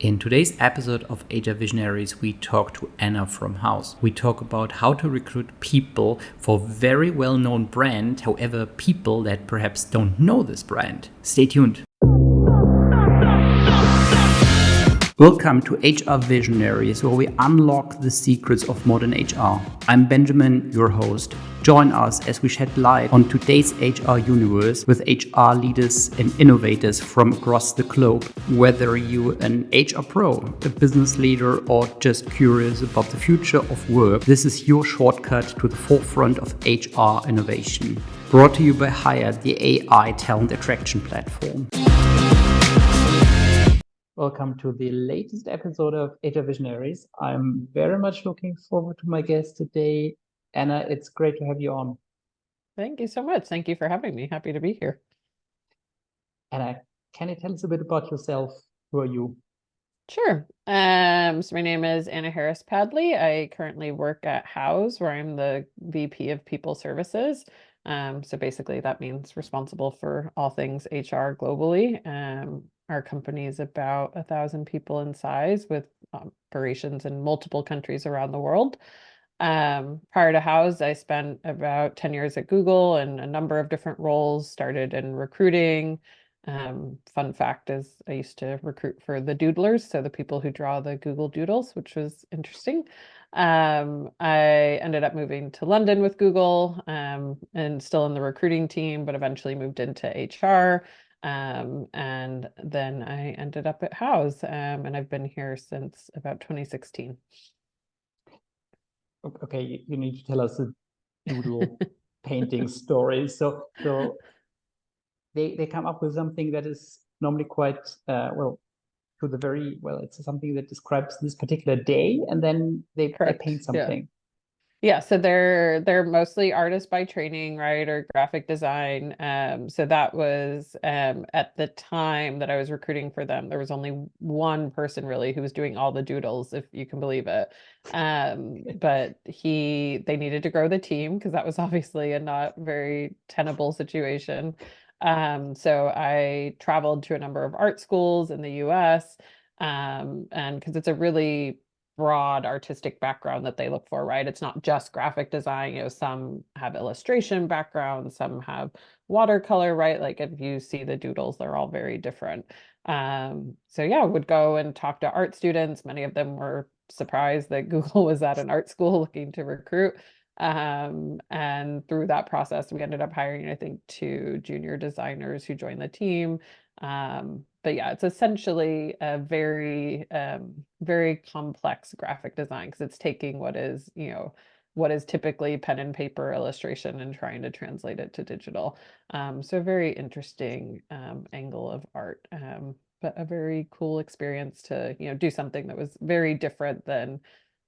In today's episode of HR Visionaries, we talk to Ana from Houzz. We talk about how to recruit people for very well-known brand, however, people that perhaps don't know this brand. Stay tuned. Welcome to HR Visionaries, where we unlock the secrets of modern HR. I'm Benjamin, your host. Join us as we shed light on today's HR universe with HR leaders and innovators from across the globe. Whether you're an HR pro, a business leader, or just curious about the future of work, this is your shortcut to the forefront of HR innovation. Brought to you by Hire, the AI talent attraction platform. Welcome to the latest episode of HR Visionaries. I'm very much looking forward to my guest today. Ana, it's great to have you on. Thank you so much. Thank you for having me. Happy to be here. Ana, can you tell us a bit about yourself? Who are you? Sure. So my name is Ana Harris-Padley. I currently work at Houzz, where I'm the VP of People Services. So basically that means responsible for all things HR globally. Our company is about 1,000 people in size with operations in multiple countries around the world. Prior to Houzz, I spent about 10 years at Google in a number of different roles, started in recruiting. Fun fact is I used to recruit for the Doodlers, so the people who draw the Google Doodles, which was interesting. I ended up moving to London with Google and still in the recruiting team, but eventually moved into HR. And then I ended up at Houzz, and I've been here since about 2016. Okay, you need to tell us a doodle painting story. So they come up with something that is normally quite it's something that describes this particular day, and then they paint something. Yeah, so they're mostly artists by training, right, or graphic design. So that was at the time that I was recruiting for them, there was only one person really who was doing all the doodles, if you can believe it. But they needed to grow the team because that was obviously a not very tenable situation. So I traveled to a number of art schools in the US, and because it's a really broad artistic background that they look for, right? It's not just graphic design. Some have illustration backgrounds, some have watercolor, right? Like if you see the doodles, they're all very different. So yeah, I would go and talk to art students. Many of them were surprised that Google was at an art school looking to recruit. And through that process, we ended up hiring, I think, 2 junior designers who joined the team. But yeah, it's essentially a very, very complex graphic design because it's taking what is typically pen and paper illustration and trying to translate it to digital. So a very interesting angle of art, but a very cool experience to do something that was very different than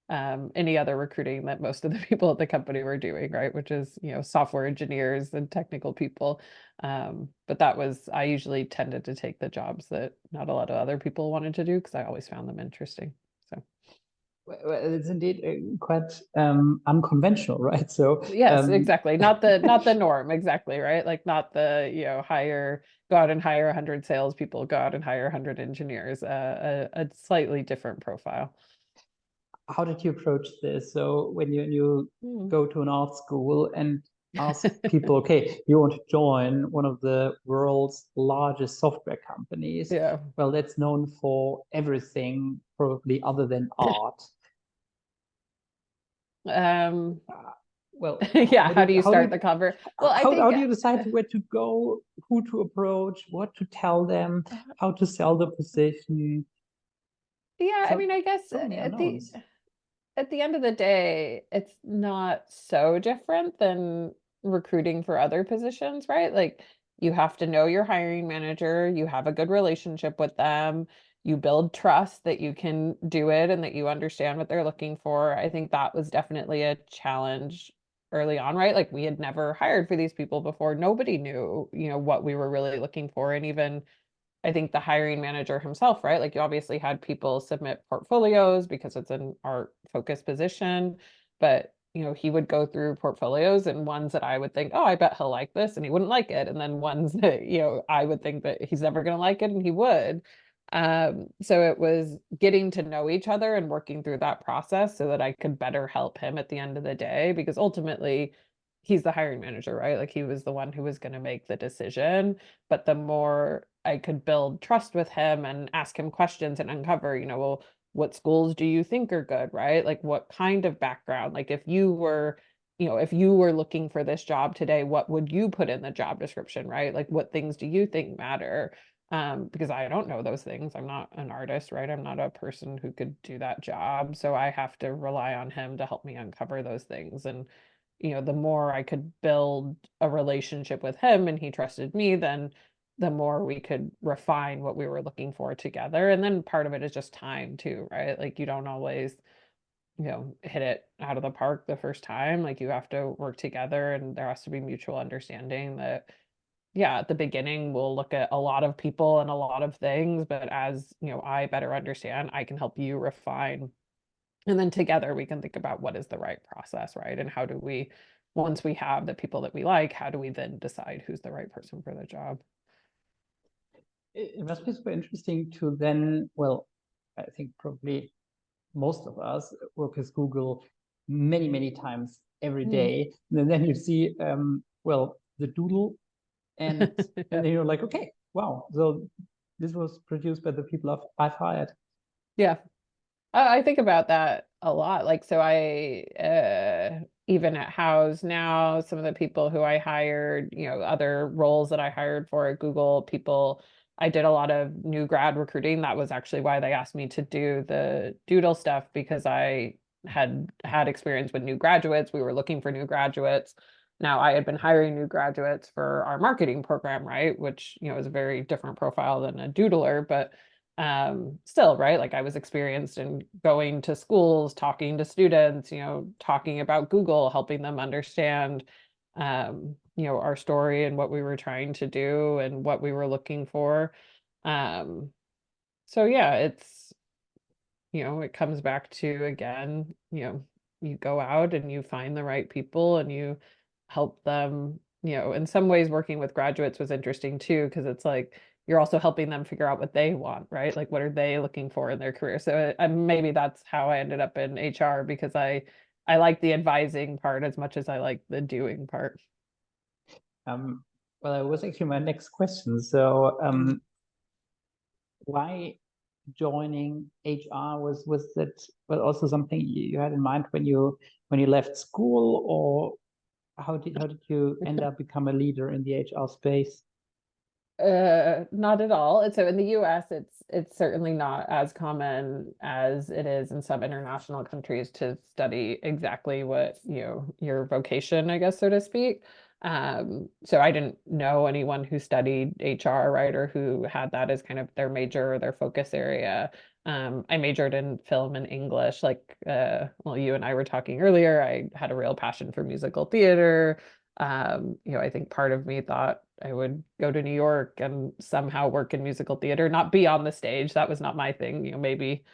any other recruiting that most of the people at the company were doing, right? Which is, software engineers and technical people. But I usually tended to take the jobs that not a lot of other people wanted to do because I always found them interesting. So. Well, it's indeed quite unconventional, right? So yes, exactly. Not the norm, exactly, right? Like not the go out and hire 100 salespeople, go out and hire 100 engineers. A slightly different profile. How did you approach this? So when you go to an art school and ask people, okay, you want to join one of the world's largest software companies. Yeah. Well, that's known for everything probably other than art. Well, yeah. How do you start the cover? Well, how do you decide where to go, who to approach, what to tell them, how to sell the position? Yeah, I mean, I guess at the end of the day, it's not so different than recruiting for other positions, right? Like you have to know your hiring manager, you have a good relationship with them, you build trust that you can do it and that you understand what they're looking for. I think that was definitely a challenge early on, right? Like we had never hired for these people before. Nobody knew, what we were really looking for. And even I think the hiring manager himself, right? Like you obviously had people submit portfolios because it's an art focused position, but he would go through portfolios and ones that I would think, oh, I bet he'll like this, and he wouldn't like it. And then ones that, I would think that he's never going to like it and he would. So it was getting to know each other and working through that process so that I could better help him at the end of the day, because ultimately he's the hiring manager, right? Like he was the one who was going to make the decision. But the more I could build trust with him and ask him questions and uncover, well, what schools do you think are good, right? Like what kind of background? Like if you were looking for this job today, what would you put in the job description, right? Like what things do you think matter? Because I don't know those things. I'm not an artist, right? I'm not a person who could do that job. So I have to rely on him to help me uncover those things. And, the more I could build a relationship with him and he trusted me, then the more we could refine what we were looking for together. And then part of it is just time too, right? Like you don't always, hit it out of the park the first time. Like you have to work together and there has to be mutual understanding that yeah, at the beginning, we'll look at a lot of people and a lot of things, but as, I better understand, I can help you refine. And then together we can think about what is the right process, right? And how do we, once we have the people that we like, how do we then decide who's the right person for the job? It must be super interesting to then, well, I think probably most of us work with Google many, many times every day. And then you see, well, the Doodle, and Yeah. then you're like, okay, wow. So this was produced by the people I've hired. Yeah. I think about that a lot. Like, so even at Houzz now, some of the people who I hired, other roles that I hired for at Google, I did a lot of new grad recruiting. That was actually why they asked me to do the Doodle stuff, because I had experience with new graduates. We were looking for new graduates. Now I had been hiring new graduates for our marketing program, right? Which, is a very different profile than a doodler, but still, right? Like I was experienced in going to schools, talking to students, talking about Google, helping them understand, our story and what we were trying to do and what we were looking for. Um, so yeah, it comes back to, again, you go out and you find the right people and you help them. In some ways working with graduates was interesting too, because it's like you're also helping them figure out what they want, right? Like what are they looking for in their career? So maybe that's how I ended up in HR, because I like the advising part as much as I like the doing part. Well, that was actually my next question. So why joining HR? Was that also something you had in mind when you left school, or how did you end up become a leader in the HR space? Not at all. And so in the US, it's certainly not as common as it is in some international countries to study exactly what, your vocation, I guess, so to speak. So I didn't know anyone who studied HR, right, or who had that as kind of their major or their focus area. I majored in film and English, like well, you and I were talking earlier. I had a real passion for musical theater. I think part of me thought I would go to New York and somehow work in musical theater, not be on the stage. That was not my thing. Maybe,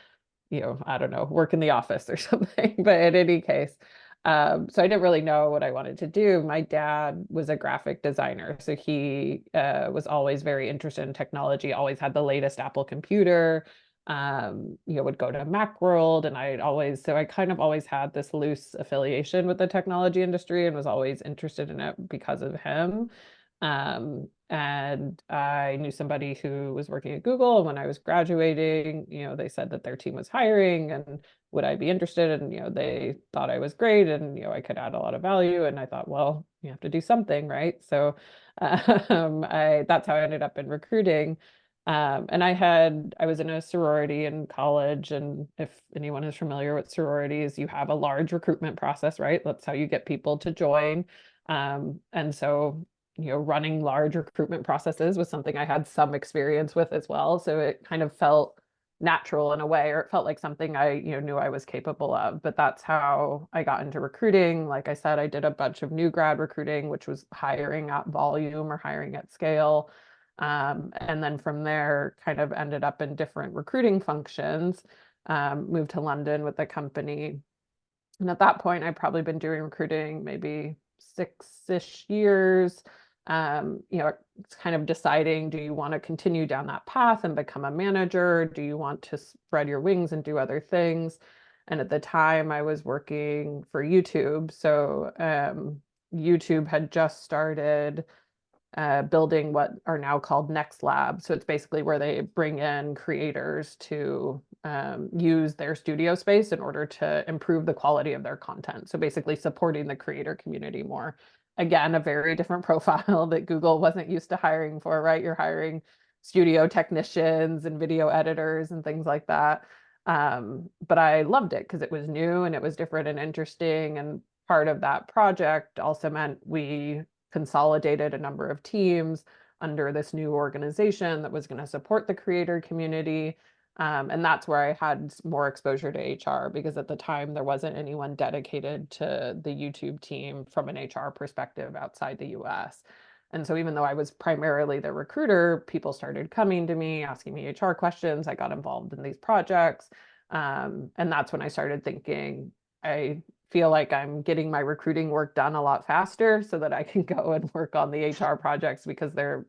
I don't know, work in the office or something. But in any case, so I didn't really know what I wanted to do. My dad was a graphic designer, so he was always very interested in technology, always had the latest Apple computer, would go to Macworld, and so I kind of always had this loose affiliation with the technology industry and was always interested in it because of him. And I knew somebody who was working at Google, and when I was graduating, they said that their team was hiring and would I be interested? And, they thought I was great and, I could add a lot of value. And I thought, well, you have to do something, right? So that's how I ended up in recruiting. And I was in a sorority in college. And if anyone is familiar with sororities, you have a large recruitment process, right? That's how you get people to join. And so, running large recruitment processes was something I had some experience with as well. So it kind of felt natural in a way, or it felt like something I, knew I was capable of. But that's how I got into recruiting. Like I said, I did a bunch of new grad recruiting, which was hiring at volume or hiring at scale. And then from there, kind of ended up in different recruiting functions, moved to London with the company. And at that point, I'd probably been doing recruiting maybe 6-ish years. It's kind of deciding, do you want to continue down that path and become a manager? Do you want to spread your wings and do other things? And at the time I was working for YouTube. So YouTube had just started building what are now called Next Lab. So it's basically where they bring in creators to use their studio space in order to improve the quality of their content. So basically supporting the creator community more. Again, a very different profile that Google wasn't used to hiring for, right? You're hiring studio technicians and video editors and things like that. But I loved it because it was new and it was different and interesting. And part of that project also meant we consolidated a number of teams under this new organization that was going to support the creator community. And that's where I had more exposure to HR, because at the time there wasn't anyone dedicated to the YouTube team from an HR perspective outside the US. And so even though I was primarily the recruiter, people started coming to me, asking me HR questions. I got involved in these projects. And that's when I started thinking, I feel like I'm getting my recruiting work done a lot faster so that I can go and work on the HR projects because they're,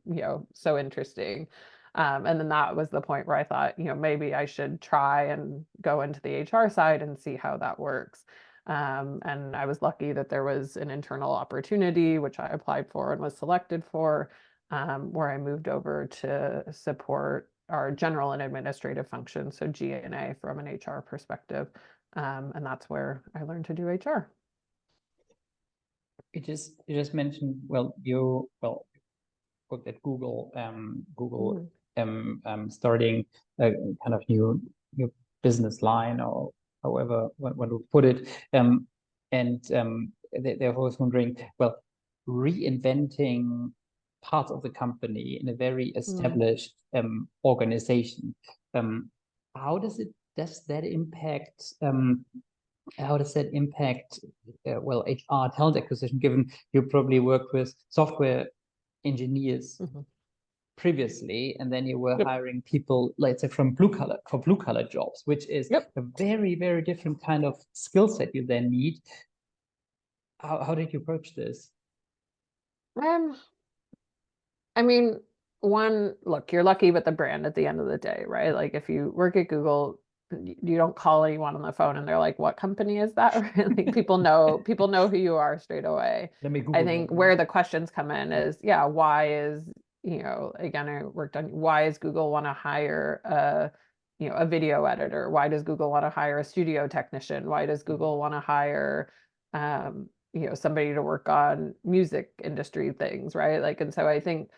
so interesting. And then that was the point where I thought, maybe I should try and go into the HR side and see how that works. And I was lucky that there was an internal opportunity, which I applied for and was selected for, where I moved over to support our general and administrative functions, so G&A from an HR perspective. And that's where I learned to do HR. You just mentioned, you worked at Google, starting a kind of new business line, or however one would put it. Therefore I was wondering, reinventing parts of the company in a very established organization. How does that impact HR talent acquisition, given you probably worked with software engineers previously, and then you were hiring people, let's say, from blue collar jobs, which is a very, very different kind of skill set you then need. How did you approach this? I mean, look, you're lucky with the brand at the end of the day, right? Like if you work at Google, you don't call anyone on the phone and they're like, what company is that? Right? Like people know who you are straight away. Let me Google I think where the questions come in is, why is, again, I worked on, why does Google want to hire a video editor? Why does Google want to hire a studio technician? Why does Google want to hire somebody to work on music industry things, right? Like, and so I think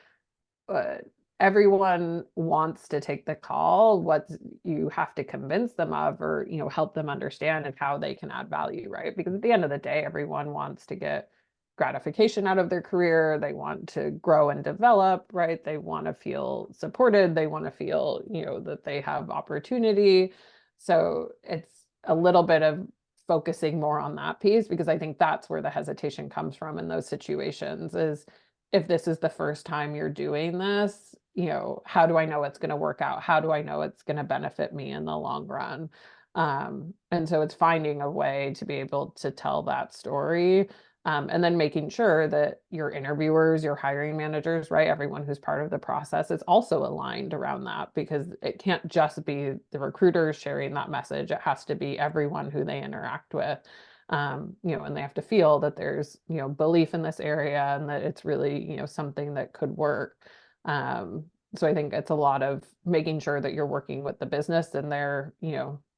everyone wants to take the call. What you have to convince them of, or help them understand, and how they can add value, right? Because at the end of the day, everyone wants to get gratification out of their career. They want to grow and develop, right? They want to feel supported. They want to feel, that they have opportunity. So it's a little bit of focusing more on that piece, because I think that's where the hesitation comes from in those situations. Is if this is the first time you're doing this, how do I know it's going to work out? How do I know it's going to benefit me in the long run? And so it's finding a way to be able to tell that story. And then making sure that your interviewers, your hiring managers, right, everyone who's part of the process is also aligned around that, because it can't just be the recruiters sharing that message. It has to be everyone who they interact with, and they have to feel that there's, belief in this area and that it's really, something that could work. So I think it's a lot of making sure that you're working with the business and they're,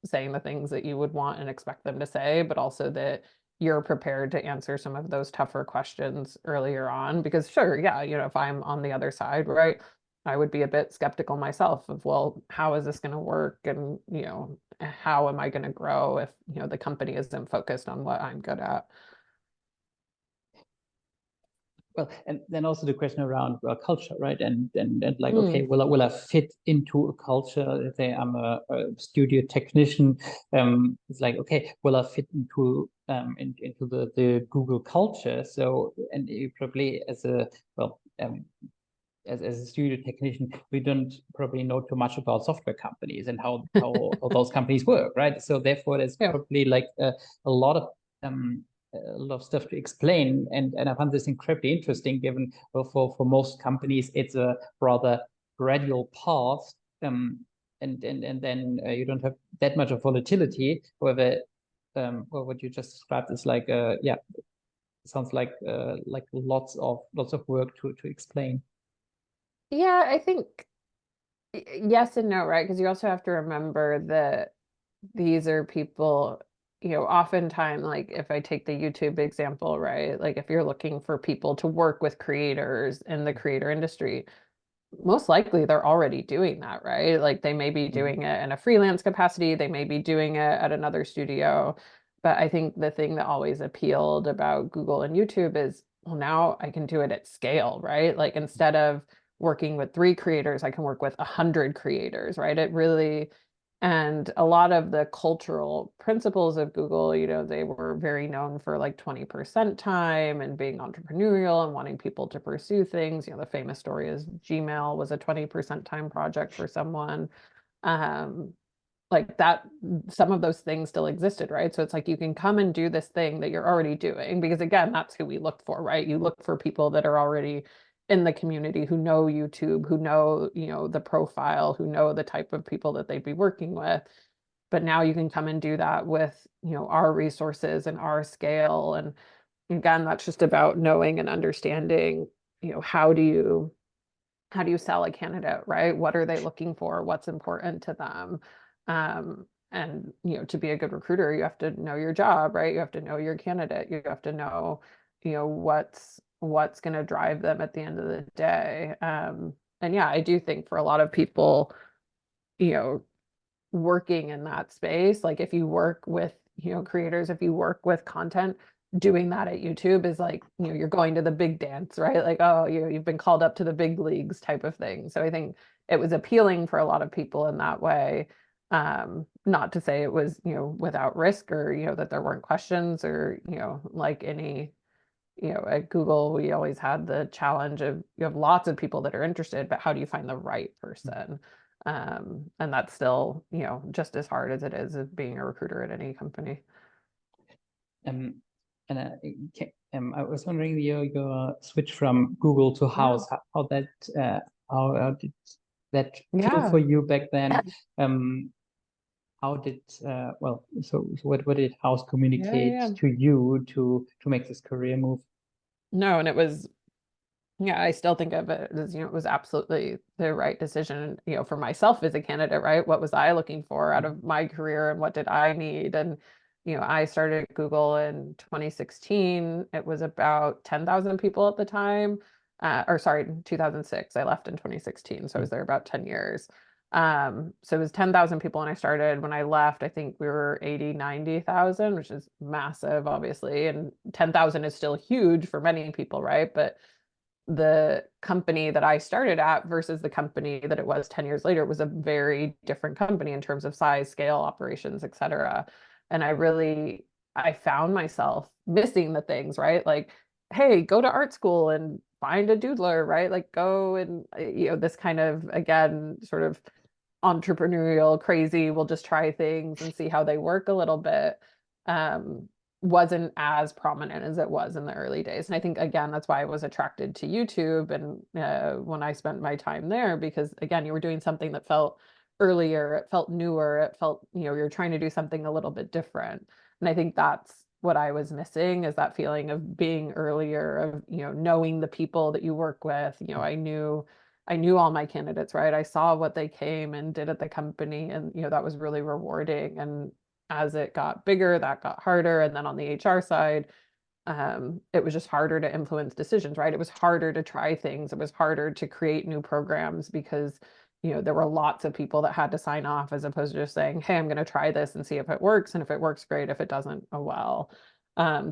saying the things that you would want and expect them to say, but also that you're prepared to answer some of those tougher questions earlier on. Because sure, if I'm on the other side, right, I would be a bit skeptical myself of, well, how is this going to work? And, how am I going to grow if, the company isn't focused on what I'm good at? Well, and then also the question around culture, right? And like, okay, will I fit into a culture? Let's say I'm a studio technician. It's like, okay, will I fit into the Google culture? So, and you probably as a studio technician, we don't probably know too much about software companies and how those companies work, right? So therefore, there's probably like a lot of a lot of stuff to explain, and I find this incredibly interesting, given for most companies it's a rather gradual path, and then you don't have that much of volatility. However, well, what you just described is like yeah, sounds like lots of work to explain. Yeah, I think yes and no, right? Because you also have to remember that these are people, oftentimes, like if I take the YouTube example, right? Like if you're looking for people to work with creators in the creator industry, most likely they're already doing that, right? Like they may be doing it in a freelance capacity, they may be doing it at another studio. But I think the thing that always appealed about Google and YouTube is, well, now I can do it at scale, right? Like instead of working with 3 creators, I can work with 100 creators, right? It really, and a lot of the cultural principles of Google, they were very known for like 20% time and being entrepreneurial and wanting people to pursue things. The famous story is Gmail was a 20% time project for someone. Like that, some of those things still existed, right? So it's like you can come and do this thing that you're already doing, because again, that's who we look for, right? You look for people that are already in the community, who know YouTube, who know, the profile, who know the type of people that they'd be working with. But now you can come and do that with, our resources and our scale. And again, that's just about knowing and understanding, how do you sell a candidate, right? What are they looking for? What's important to them? And to be a good recruiter, you have to know your job, right? You have to know your candidate. You have to know, what's going to drive them at the end of the day. And yeah, I do think for a lot of people, working in that space, like if you work with, creators, if you work with content, doing that at YouTube is like, you're going to the big dance, right? Like, oh, you've been called up to the big leagues type of thing. So I think it was appealing for a lot of people in that way. Not to say it was, without risk, or, that there weren't questions, or, like any, at Google, we always had the challenge of you have lots of people that are interested, but how do you find the right person? And that's still, just as hard as it is as being a recruiter at any company. And I was wondering your switch from Google to Houzz, how did that feel for you back then? How did well, so what did Houzz communicate to you to make this career move? No, and it was, I still think of it as, it was absolutely the right decision, for myself as a candidate, right? What was I looking for out of my career, and what did I need? And, I started Google in 2016. It was about 10,000 people at the time. Or sorry, 2006. I left in 2016. So I was there about 10 years. So it was 10,000 people when I started. When I left, I think we were 80, 90,000, which is massive, obviously. And 10,000 is still huge for many people, right? But the company that I started at versus the company that it was 10 years later was a very different company in terms of size, scale, operations, et cetera. And I found myself missing the things, right? Like, hey, go to art school and find a doodler, right? Like go and, this kind of, again, sort of entrepreneurial, crazy, we'll just try things and see how they work a little bit. Wasn't as prominent as it was in the early days. And I think, again, that's why I was attracted to YouTube. And when I spent my time there, because again, you were doing something that felt earlier, it felt newer, it felt, you're trying to do something a little bit different. And I think that's what I was missing, is that feeling of being earlier, of, knowing the people that you work with. I knew all my candidates, right? I saw what they came and did at the company, and, that was really rewarding. And as it got bigger, that got harder. And then on the HR side, it was just harder to influence decisions, right? It was harder to try things. It was harder to create new programs, because, there were lots of people that had to sign off, as opposed to just saying, hey, I'm going to try this and see if it works. And if it works, great. If it doesn't, oh well.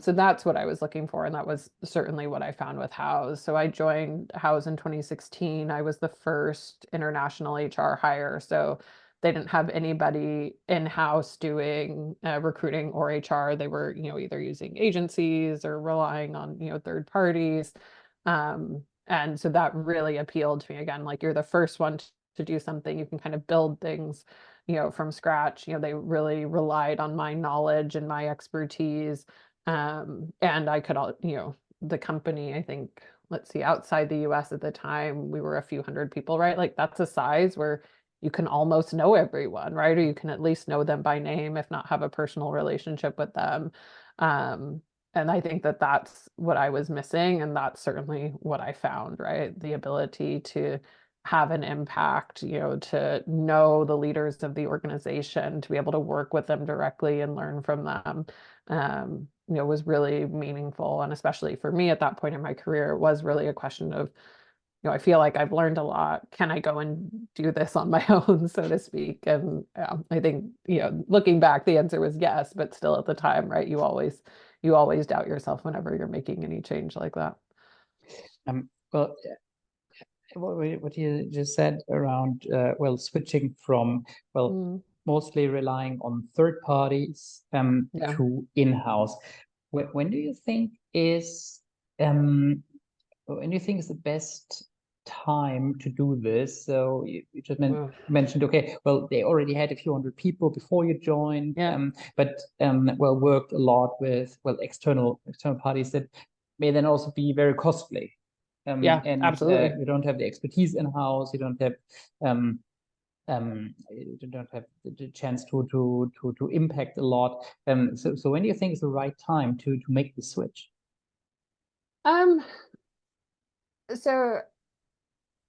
So that's what I was looking for. And that was certainly what I found with Houzz. So I joined Houzz in 2016. I was the first international HR hire. So they didn't have anybody in-house doing recruiting or HR. They were, either using agencies or relying on, third parties. And so that really appealed to me. Again, like, you're the first one to do something. You can kind of build things, from scratch. They really relied on my knowledge and my expertise. And I could the company, I think, let's see, outside the US at the time, we were a few hundred people, right? Like that's a size where you can almost know everyone, right? Or you can at least know them by name, if not have a personal relationship with them. Um, and I think that that's what I was missing. And that's certainly what I found, right? The ability to have an impact, to know the leaders of the organization, to be able to work with them directly and learn from them, was really meaningful. And especially for me at that point in my career, it was really a question of, I feel like I've learned a lot. Can I go and do this on my own, so to speak? And I think, looking back, the answer was yes, but still at the time, right? You always doubt yourself whenever you're making any change like that. Well, what you just said around switching from mostly relying on third parties to in-house. When do you think is the best time to do this? So you just mentioned, okay, well, they already had a few hundred people before you joined, but worked a lot with external parties that may then also be very costly. And absolutely. You don't have the expertise in-house. You don't have the chance to impact a lot. So when do you think is the right time to make the switch? So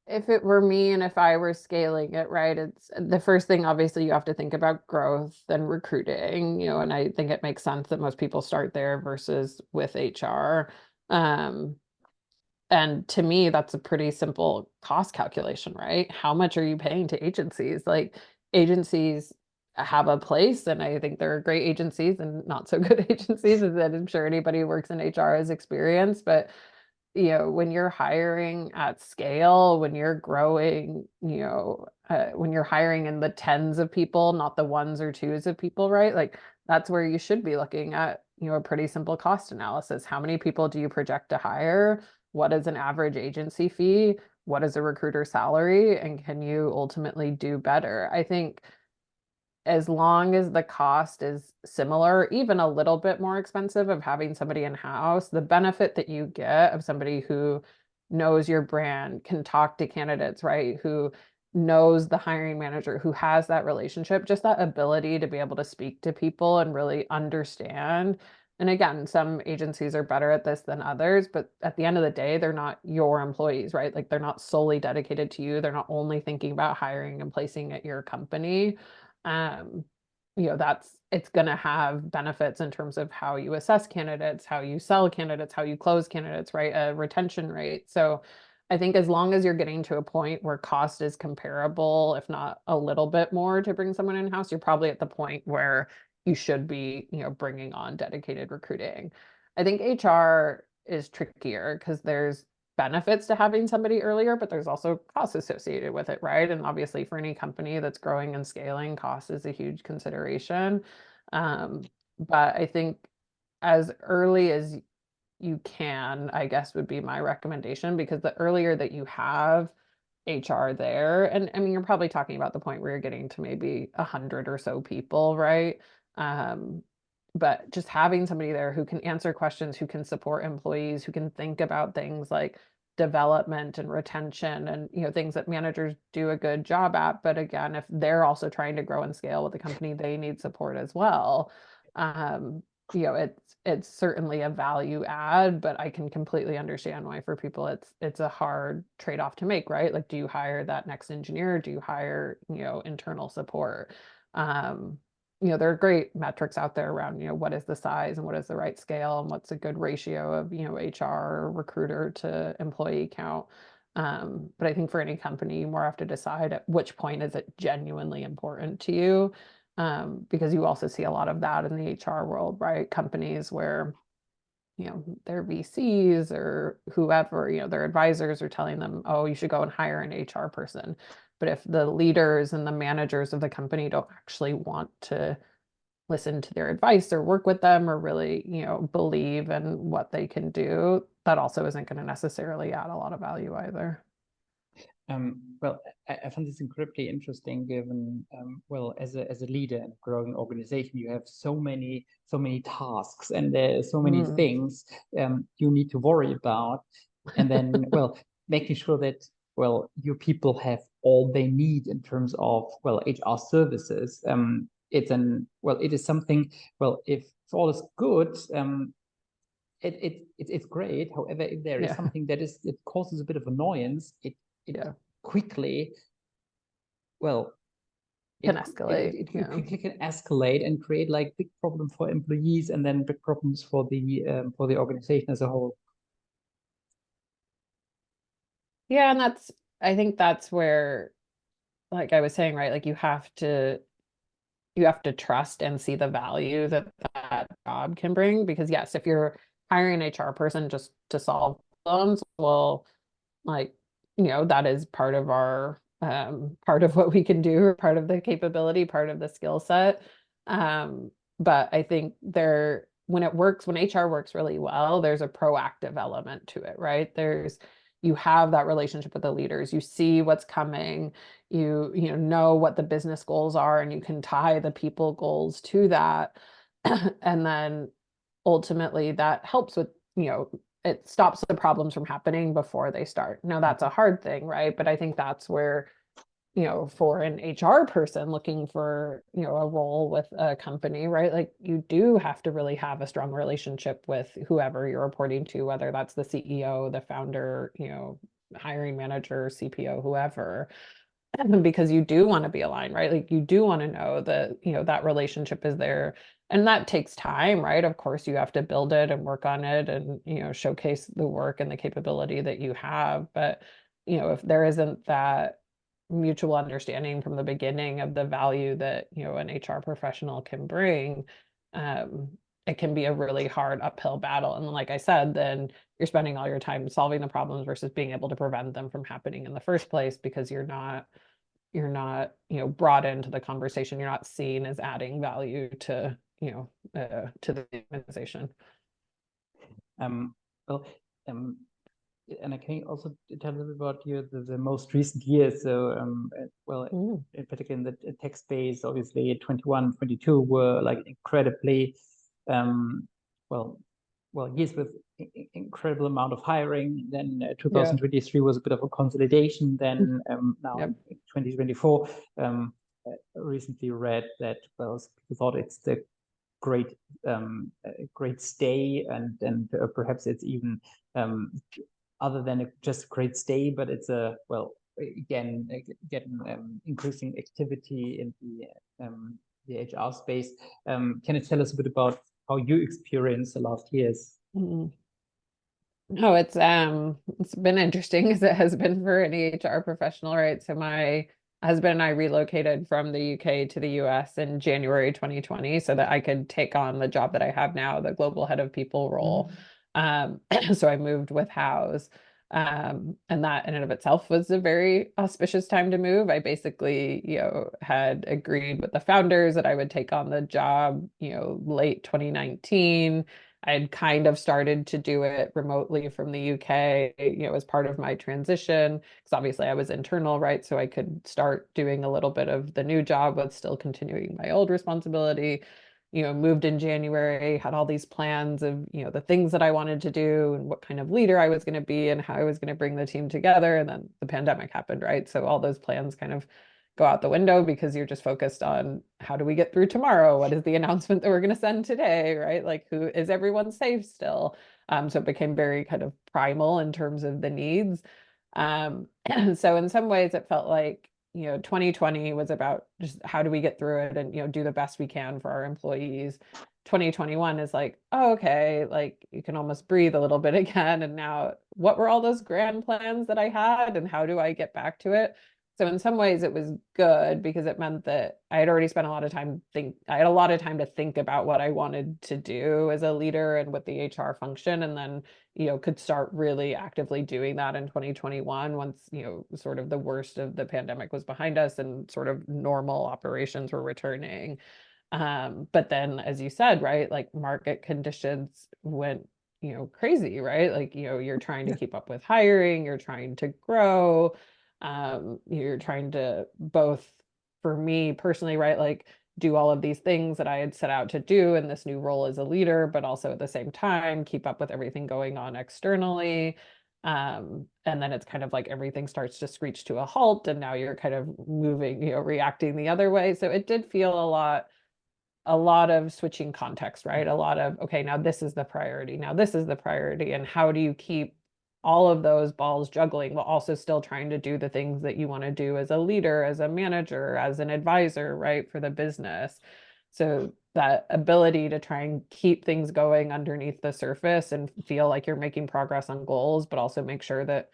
if it were me and if I were scaling it, right, it's the first thing, obviously, you have to think about growth and recruiting, and I think it makes sense that most people start there versus with HR. And to me, that's a pretty simple cost calculation, right? How much are you paying to agencies? Like, agencies have a place, and I think there are great agencies and not so good agencies, as I'm sure anybody who works in HR has experienced. But when you're hiring at scale, when you're growing, when you're hiring in the tens of people, not the ones or twos of people, right? Like that's where you should be looking at, a pretty simple cost analysis. How many people do you project to hire? What is an average agency fee? What is a recruiter salary? And can you ultimately do better? I think as long as the cost is similar, even a little bit more expensive of having somebody in-house, the benefit that you get of somebody who knows your brand, can talk to candidates, right? Who knows the hiring manager, who has that relationship, just that ability to be able to speak to people and really understand. And again, some agencies are better at this than others, but at the end of the day, they're not your employees, right? Like they're not solely dedicated to you. They're not only thinking about hiring and placing at your company. It's going to have benefits in terms of how you assess candidates, how you sell candidates, how you close candidates, right? A retention rate. So I think as long as you're getting to a point where cost is comparable, if not a little bit more to bring someone in-house, you're probably at the point where you should be, bringing on dedicated recruiting. I think HR is trickier because there's benefits to having somebody earlier, but there's also costs associated with it, right? And obviously for any company that's growing and scaling, cost is a huge consideration. But I think as early as you can, I guess, would be my recommendation, because the earlier that you have HR there, and I mean, you're probably talking about the point where you're getting to maybe 100 or so people, right? But just having somebody there who can answer questions, who can support employees, who can think about things like development and retention and things that managers do a good job at. But again, if they're also trying to grow and scale with the company, they need support as well. It's certainly a value add, but I can completely understand why for people it's a hard trade-off to make, right? Like, do you hire that next engineer? Do you hire, internal support? There are great metrics out there around, what is the size and what is the right scale and what's a good ratio of, HR recruiter to employee count. But I think for any company, you more have to decide at which point is it genuinely important to you. Because you also see a lot of that in the HR world, right? Companies where, their VCs or whoever, their advisors are telling them, oh, you should go and hire an HR person. But if the leaders and the managers of the company don't actually want to listen to their advice or work with them or really, believe in what they can do, that also isn't going to necessarily add a lot of value either. Well, I find this incredibly interesting, given well, as a leader in a growing organization, you have so many tasks, and there's so many things you need to worry about, and then well, making sure that well, your people have all they need in terms of well, HR services. It is something. Well, if all is good, it's great. However, if there is something that it causes a bit of annoyance, it quickly well can escalate. It quickly can escalate and create like big problems for employees, and then big problems for the organization as a whole. Yeah, and I think that's where, like I was saying, right, like you have to trust and see the value that that job can bring. Because yes, if you're hiring an HR person just to solve problems, well, like, that is part of our part of what we can do, part of the capability, part of the skill set. But I think when HR works really well, there's a proactive element to it, right? You have that relationship with the leaders, you see what's coming, you know what the business goals are, and you can tie the people goals to that. And then ultimately that helps with, it stops the problems from happening before they start. Now that's a hard thing, right? But I think that's where, for an HR person looking for, a role with a company, right? Like you do have to really have a strong relationship with whoever you're reporting to, whether that's the CEO, the founder, hiring manager, CPO, whoever, because you do want to be aligned, right? Like you do want to know that, that relationship is there. And that takes time, right? Of course, you have to build it and work on it and, showcase the work and the capability that you have. But, if there isn't that mutual understanding from the beginning of the value that, an HR professional can bring, it can be a really hard uphill battle. And like I said, then you're spending all your time solving the problems versus being able to prevent them from happening in the first place, because you're not, brought into the conversation. You're not seen as adding value to, to the organization. Well, and I can also tell a little bit about the most recent years. So, in particular in the tech space, obviously 21, 22 were like incredibly, years with incredible amount of hiring. Then 2023 was a bit of a consolidation. Then now 2024, recently read that people thought it's the great stay, and perhaps it's even other than just a great stay, but it's again increasing activity in the HR space. Can you tell us a bit about how you experienced the last years? Oh, it's been interesting, as it has been for any HR professional, right? So my husband and I relocated from the UK to the US in January 2020 so that I could take on the job that I have now, the global head of people role. So I moved with Houzz. And that in and of itself was a very auspicious time to move. I basically, had agreed with the founders that I would take on the job, late 2019. I had kind of started to do it remotely from the UK, as part of my transition, because obviously I was internal, right? So I could start doing a little bit of the new job, but still continuing my old responsibility. Moved in January, had all these plans of, the things that I wanted to do and what kind of leader I was going to be and how I was going to bring the team together. And then the pandemic happened, right? So all those plans kind of go out the window, because you're just focused on how do we get through tomorrow? What is the announcement that we're going to send today, right? Like, who is everyone safe still? So it became very kind of primal in terms of the needs. So in some ways it felt like, 2020 was about just how do we get through it and, do the best we can for our employees. 2021 is like, oh, okay, like you can almost breathe a little bit again. And now what were all those grand plans that I had, and how do I get back to it? So in some ways it was good, because it meant that I had already spent a lot of time I had a lot of time to think about what I wanted to do as a leader and with the HR function. And then, could start really actively doing that in 2021 once, sort of the worst of the pandemic was behind us and sort of normal operations were returning. But then, as you said, right, like market conditions went, crazy, right? Like, you're trying to keep up with hiring, you're trying to grow. You're trying to both, for me personally, right, like do all of these things that I had set out to do in this new role as a leader, but also at the same time keep up with everything going on externally. And then it's kind of like everything starts to screech to a halt, and now you're kind of moving, reacting the other way. So it did feel a lot of switching context, right? A lot of, okay, now this is the priority. Now this is the priority. And how do you keep all of those balls juggling while also still trying to do the things that you want to do as a leader, as a manager, as an advisor, right, for the business? So that ability to try and keep things going underneath the surface and feel like you're making progress on goals, but also make sure that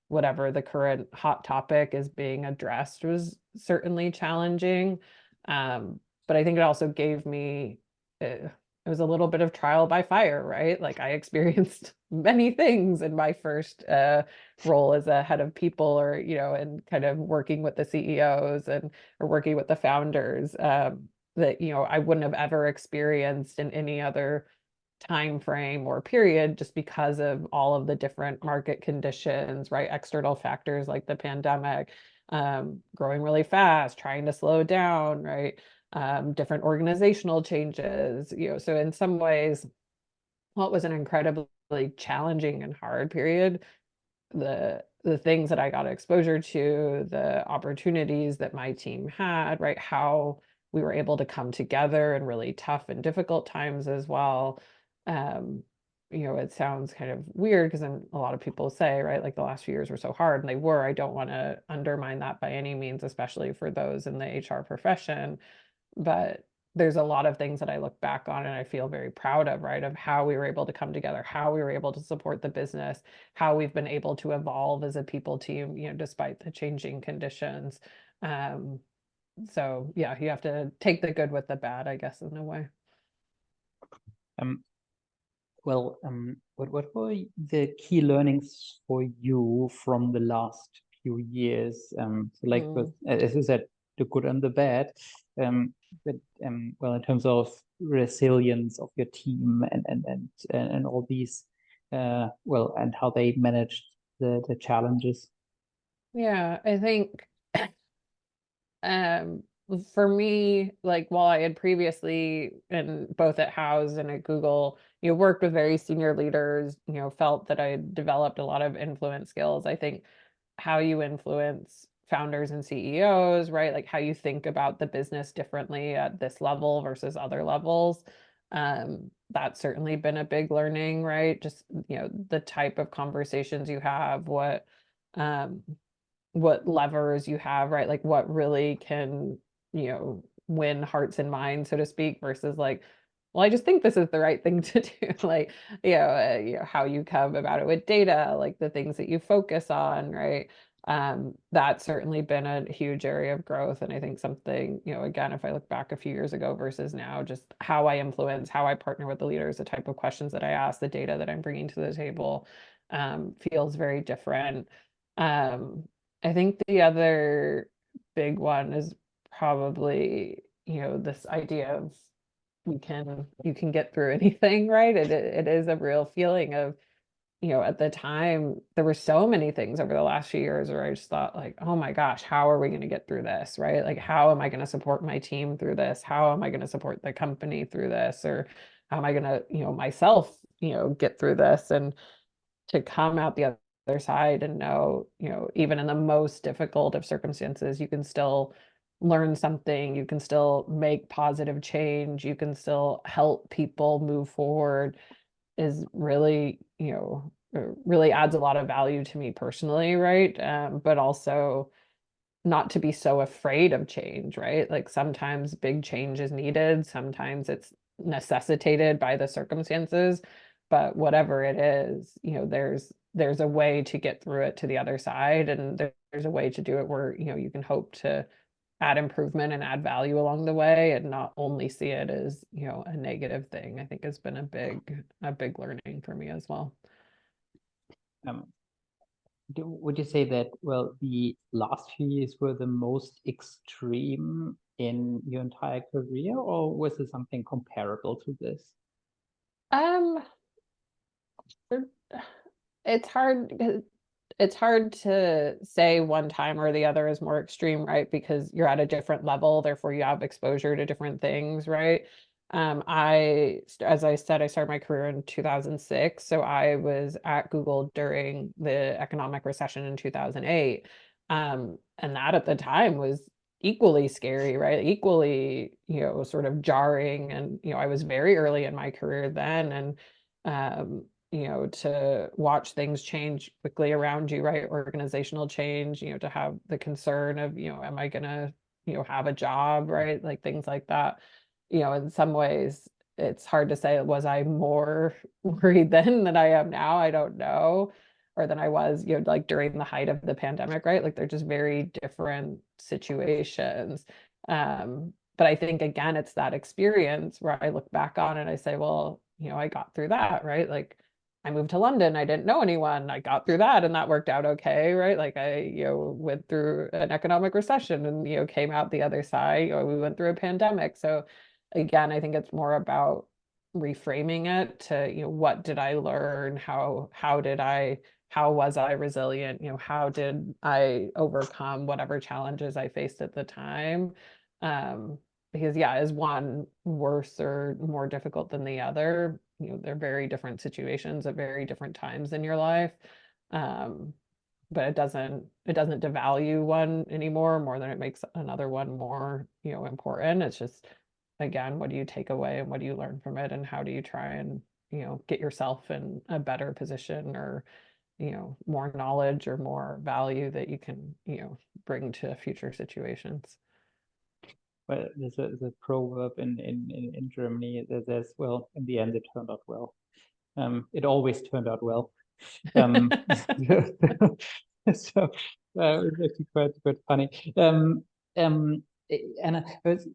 whatever the current hot topic is being addressed was certainly challenging. But I think it also gave me, it was a little bit of trial by fire, right? Like I experienced many things in my first role as a head of people, or, and kind of working with the CEOs and or working with the founders, that, I wouldn't have ever experienced in any other time frame or period, just because of all of the different market conditions, right? External factors like the pandemic, growing really fast, trying to slow down, right? Different organizational changes, so in some ways, well, it was an incredibly challenging and hard period. The things that I got exposure to, the opportunities that my team had, right? How we were able to come together in really tough and difficult times as well. Um, it sounds kind of weird because then a lot of people say, right, like the last few years were so hard, and they were. I don't want to undermine that by any means, especially for those in the HR profession. But there's a lot of things that I look back on and I feel very proud of, right? Of how we were able to come together, how we were able to support the business, how we've been able to evolve as a people team, despite the changing conditions. Um, so yeah, you have to take the good with the bad, I guess, in a way. Um, what were the key learnings for you from the last few years? As you said, the good and the bad. But in terms of resilience of your team and all these, and how they managed the challenges. Yeah, I think for me, like while I had previously, in both at Houzz and at Google, worked with very senior leaders, felt that I had developed a lot of influence skills. I think how you influence founders and CEOs, right? Like how you think about the business differently at this level versus other levels. That's certainly been a big learning, right? Just, the type of conversations you have, what levers you have, right? Like what really can, win hearts and minds, so to speak, versus like, well, I just think this is the right thing to do. Like, how you come about it with data, like the things that you focus on, right? That's certainly been a huge area of growth. And I think something, again, if I look back a few years ago versus now, just how I influence, how I partner with the leaders, the type of questions that I ask, the data that I'm bringing to the table, feels very different. Um, I think the other big one is probably, this idea of you can get through anything, right? It is a real feeling of, at the time there were so many things over the last few years where I just thought like, oh my gosh, how are we going to get through this, right? Like, how am I going to support my team through this? How am I going to support the company through this? Or how am I going to, myself, get through this? And to come out the other side and know, even in the most difficult of circumstances, you can still learn something, you can still make positive change, you can still help people move forward, is really, really adds a lot of value to me personally, right? But also not to be so afraid of change, right? Like sometimes big change is needed, sometimes it's necessitated by the circumstances, but whatever it is, there's a way to get through it to the other side, and there's a way to do it where, you can hope to add improvement and add value along the way and not only see it as, a negative thing. I think has been a big learning for me as well. Would you say that, the last few years were the most extreme in your entire career, or was it something comparable to this? Um, it's hard because it's hard to say one time or the other is more extreme, right? Because you're at a different level, therefore you have exposure to different things, right? As I said, I started my career in 2006. So I was at Google during the economic recession in 2008. And that at the time was equally scary, right? Equally, sort of jarring. And, I was very early in my career then. And, to watch things change quickly around you, right? Organizational change, to have the concern of, am I gonna, have a job, right? Like things like that. In some ways, it's hard to say, was I more worried then than I am now? I don't know. Or than I was, like during the height of the pandemic, right? Like they're just very different situations. But I think again, it's that experience where I look back on it and I say, well, I got through that, right? Like I moved to London, I didn't know anyone, I got through that and that worked out okay, right? Like I, went through an economic recession and, came out the other side, we went through a pandemic. So again, I think it's more about reframing it to, what did I learn? How was I resilient? How did I overcome whatever challenges I faced at the time? Because yeah, is one worse or more difficult than the other? They're very different situations at very different times in your life. But it doesn't devalue one anymore more than it makes another one more, important. It's just, again, what do you take away and what do you learn from it and how do you try and, get yourself in a better position or, more knowledge or more value that you can, bring to future situations. Well, there's a proverb in Germany that says, well, in the end, it turned out well. It always turned out well. So it's actually quite funny. Anna,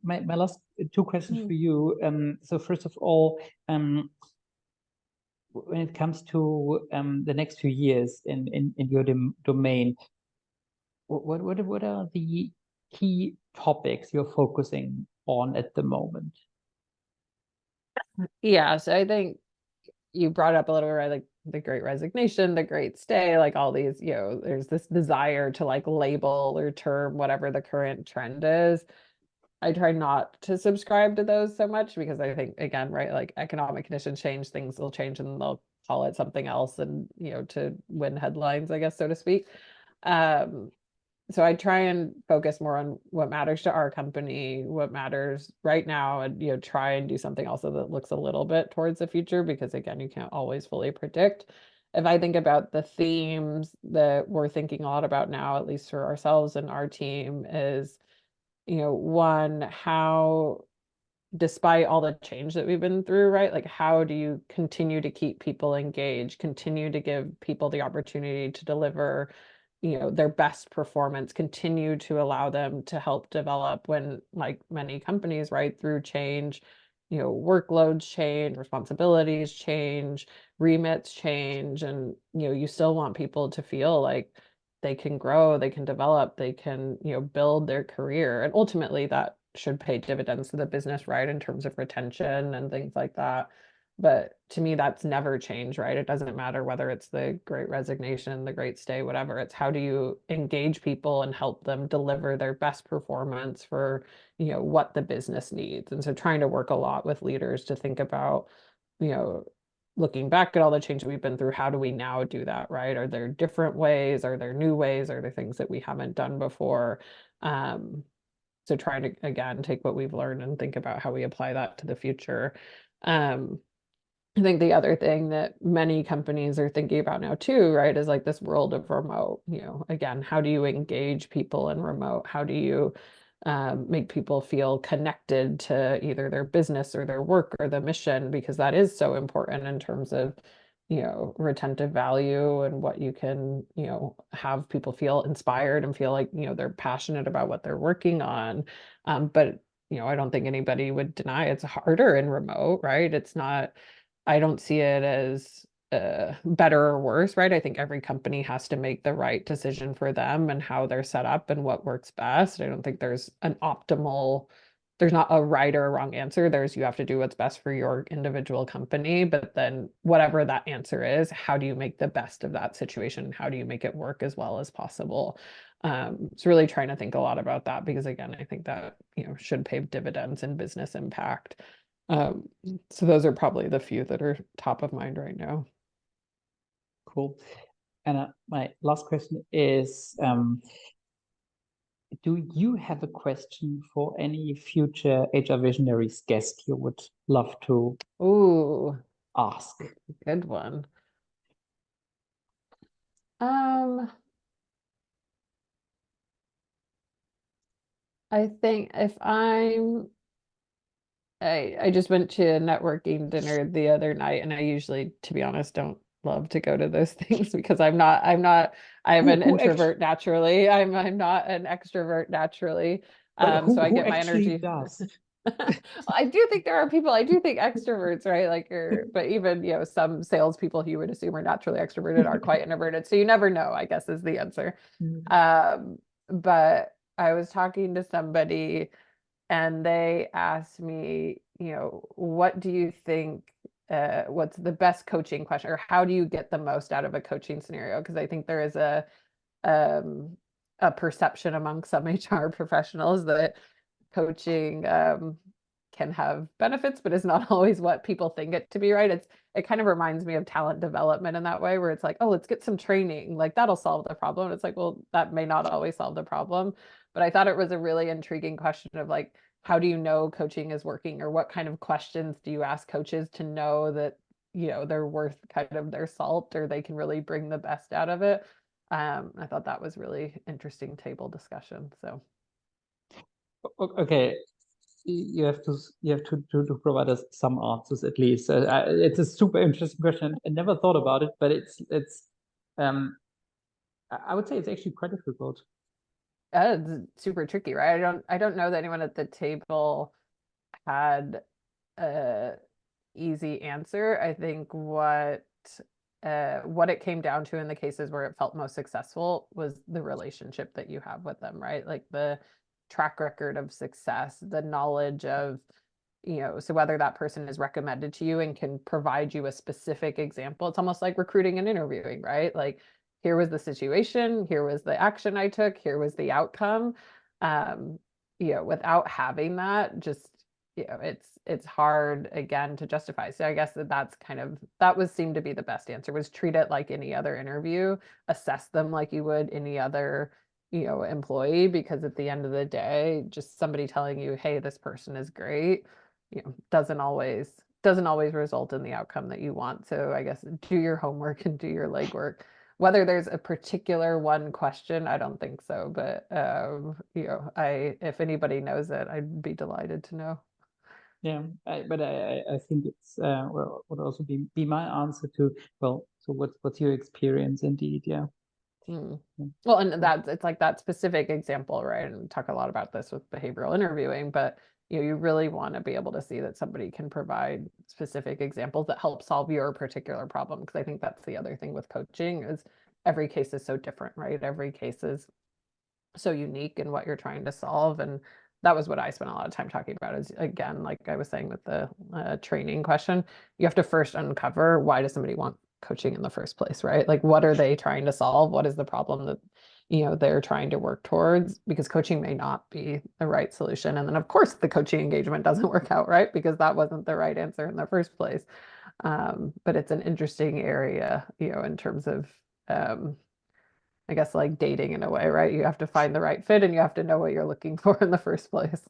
my last two questions for you. So first of all, when it comes to the next few years in your domain, what are the key topics you're focusing on at the moment? Yeah, so I think you brought up a little bit, right, like the Great Resignation, the Great Stay, like all these, there's this desire to like label or term whatever the current trend is. I try not to subscribe to those so much because I think, again, right, like economic conditions change, things will change and they'll call it something else and, to win headlines, I guess, so to speak. So I try and focus more on what matters to our company, what matters right now, and try and do something also that looks a little bit towards the future because again, you can't always fully predict. If I think about the themes that we're thinking a lot about now, at least for ourselves and our team, is one, how despite all the change that we've been through, right? Like how do you continue to keep people engaged, continue to give people the opportunity to deliver their best performance, continue to allow them to help develop when, like many companies, right, through change, workloads change, responsibilities change, remits change, and you still want people to feel like they can grow, they can develop, they can build their career, and ultimately that should pay dividends to the business, right, in terms of retention and things like that. But to me, that's never changed, right? It doesn't matter whether it's the Great Resignation, the Great Stay, whatever. It's how do you engage people and help them deliver their best performance for, what the business needs. And so trying to work a lot with leaders to think about, looking back at all the change that we've been through, how do we now do that, right? Are there different ways? Are there new ways? Are there things that we haven't done before? So trying to, again, take what we've learned and think about how we apply that to the future. I think the other thing that many companies are thinking about now too, right, is like this world of remote, again, how do you engage people in remote? How do you make people feel connected to either their business or their work or the mission? Because that is so important in terms of, retentive value and what you can, have people feel inspired and feel like, they're passionate about what they're working on. But, I don't think anybody would deny it's harder in remote, right? It's not, I don't see it as better or worse, right? I think every company has to make the right decision for them and how they're set up and what works best. I don't think there's an optimal there's not a right or a wrong answer. You have to do what's best for your individual company, but then whatever that answer is, how do you make the best of that situation? How do you make it work as well as possible? So really trying to think a lot about that, because again, I think that, should pay dividends in business impact. So those are probably the few that are top of mind right now. Cool. And my last question is, do you have a question for any future HR Visionaries guest you would love to ask? Good one. I think if I just went to a networking dinner the other night, and I usually, to be honest, don't love to go to those things because I'm an introvert naturally. I'm not an extrovert naturally. So I get my energy. Does? I do think there are people, I do think extroverts, right? But even, some salespeople who you would assume are naturally extroverted are quite introverted. So you never know, I guess, is the answer. But I was talking to somebody and they asked me, what do you think, what's the best coaching question, or how do you get the most out of a coaching scenario? Because I think there is a perception among some HR professionals that coaching can have benefits, but is not always what people think it to be, right? It kind of reminds me of talent development in that way, where it's like, oh, let's get some training, like that'll solve the problem. And it's like, well, that may not always solve the problem. But I thought it was a really intriguing question of like, how do you know coaching is working, or what kind of questions do you ask coaches to know that, they're worth kind of their salt, or they can really bring the best out of it. I thought that was really interesting table discussion. So. Okay. You have to provide us some answers at least. It's a super interesting question. I never thought about it, but it's I would say it's actually quite difficult. It's super tricky, right? I don't know that anyone at the table had a easy answer. I think what it came down to in the cases where it felt most successful was the relationship that you have with them, right? Like the track record of success, the knowledge of, so whether that person is recommended to you and can provide you a specific example. It's almost like recruiting and interviewing, right? Like, here was the situation, here was the action I took, here was the outcome. Without having that, just, it's hard again to justify. So I guess that seemed to be the best answer, was treat it like any other interview, assess them like you would any other employee, because at the end of the day, just somebody telling you, hey, this person is great, doesn't always result in the outcome that you want. So I guess do your homework and do your legwork. Whether there's a particular one question, I don't think so, but if anybody knows it, I'd be delighted to know. Yeah, but I think it's would also be my answer to, well, so what's your experience indeed? Yeah. Well, and it's like that specific example, right? And we talk a lot about this with behavioral interviewing, but you really want to be able to see that somebody can provide specific examples that help solve your particular problem. Because I think that's the other thing with coaching, is every case is so different, right? Every case is so unique in what you're trying to solve. And that was what I spent a lot of time talking about, is, again, like I was saying with the training question, you have to first uncover, why does somebody want coaching in the first place, right? Like, what are they trying to solve? What is the problem that they're trying to work towards? Because coaching may not be the right solution. And then of course the coaching engagement doesn't work out, right? Because that wasn't the right answer in the first place. But it's an interesting area, in terms of I guess like dating in a way, right? You have to find the right fit, and you have to know what you're looking for in the first place.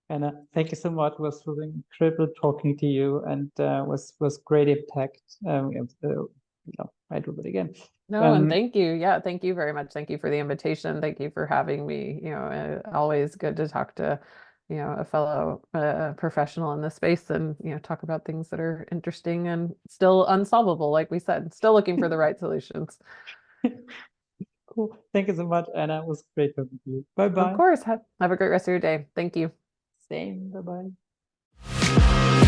Anna, thank you so much. It was incredible talking to you, and was great impact. I do it again. No, and thank you. Yeah, thank you very much. Thank you for the invitation. Thank you for having me. Always good to talk to, a fellow professional in this space, and talk about things that are interesting and still unsolvable. Like we said, still looking for the right solutions. Cool. Thank you so much, Anna. It was great talking to you. Bye bye. Of course. Have a great rest of your day. Thank you. Same. Bye bye.